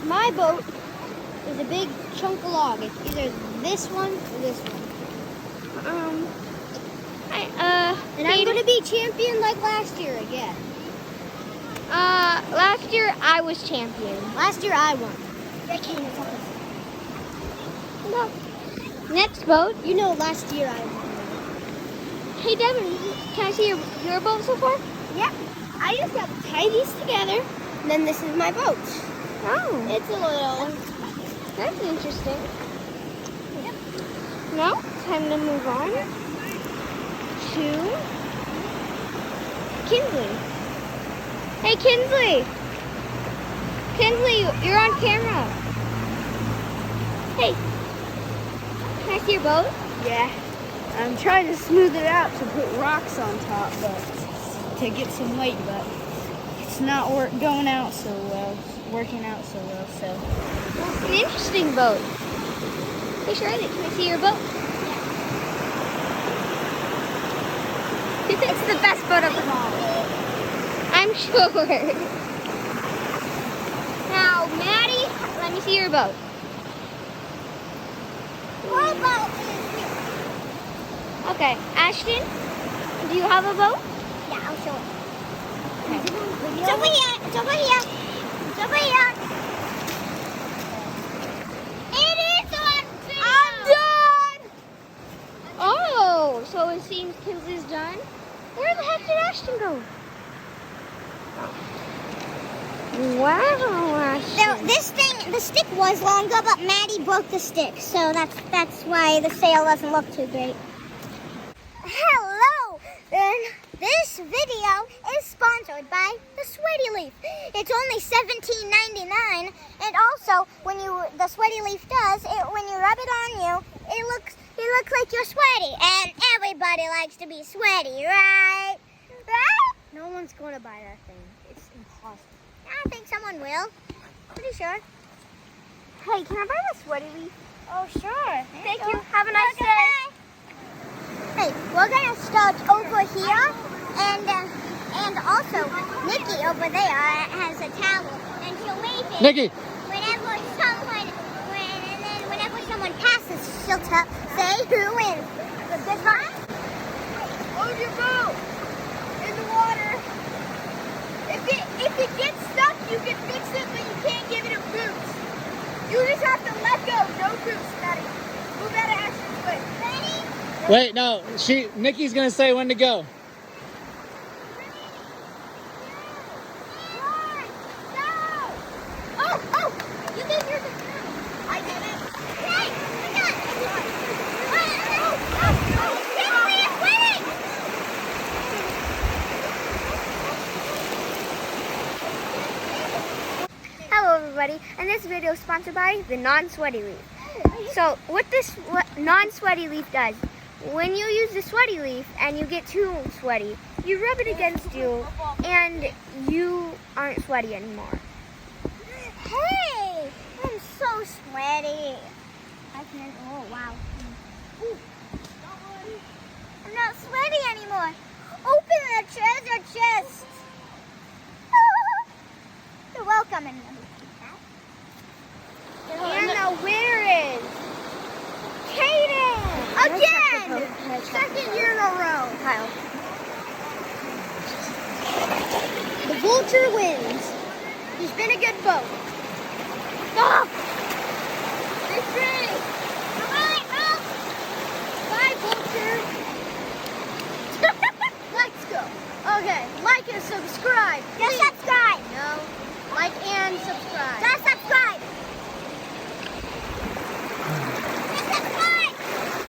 my boat is a big chunk of log. It's either this one or this one. And I'm going to be champion like last year again. Last year I was champion. Last year I won. No. Next boat. You know, last year I won. Hey Devin, can I see your boat so far? Yep. I just got to tie these together. And then this is my boat. Oh. It's a little... That's interesting. Yep. Now, time to move on to Kinsley. Hey Kinsley! Kinsley, you're on camera. Hey, can I see your boat? Yeah. I'm trying to smooth it out to put rocks on top, but to get some weight, but it's not going out so well, working out so well, so. It's an interesting boat. Hey Charlotte, can I see your boat? It's the best boat of them all. I'm sure. Now, Maddie, let me see your boat. My boat is here. Okay, Ashton, do you have a boat? Yeah, I'll show it. Okay. It's over here. It's over here. It's over here. It is on video. I'm done. Oh, so it seems Kinsley's done. Where the heck did Ashton go? Wow, Ashton. Now, this thing, the stick was longer, but Maddie broke the stick, so that's why the sail doesn't look too great. Hello, and this video is sponsored by the Sweaty Leaf. It's only $17.99, and also the Sweaty Leaf does it when you rub it on you. It looks like you're sweaty, and everybody likes to be sweaty, right? Right? No one's going to buy that thing. It's impossible. I think someone will. Pretty sure. Hey, can I buy the Sweaty Leaf? Oh, sure. Thank you. Have a nice day. Hey, we're gonna start over here, and also Nikki over there has a towel, and she'll wave it. Nikki. Whenever someone passes, she'll say who wins. This one. Hold your boat in the water. If it gets stuck, you can fix it, but you can't give it a boost. You just have to let go. No boost, Maddie. Move out of Ashton's way. Ready? Wait, no. Nikki's gonna say when to go. You gave yours a turn. I did it. Hey, we got it. Kinsley is winning. Hello everybody, and this video is sponsored by the Non-Sweaty Leaf. So what this Non-Sweaty Leaf does, when you use the Sweaty Leaf and you get too sweaty, you rub it against you and you aren't sweaty anymore. Hey, I'm so sweaty. Oh, wow. Ooh. I'm not sweaty anymore. Open the treasure chest. You're welcome. And the winner is Kaden! again, second year in a row. Kyle. The Vulture wins. He's been a good boat.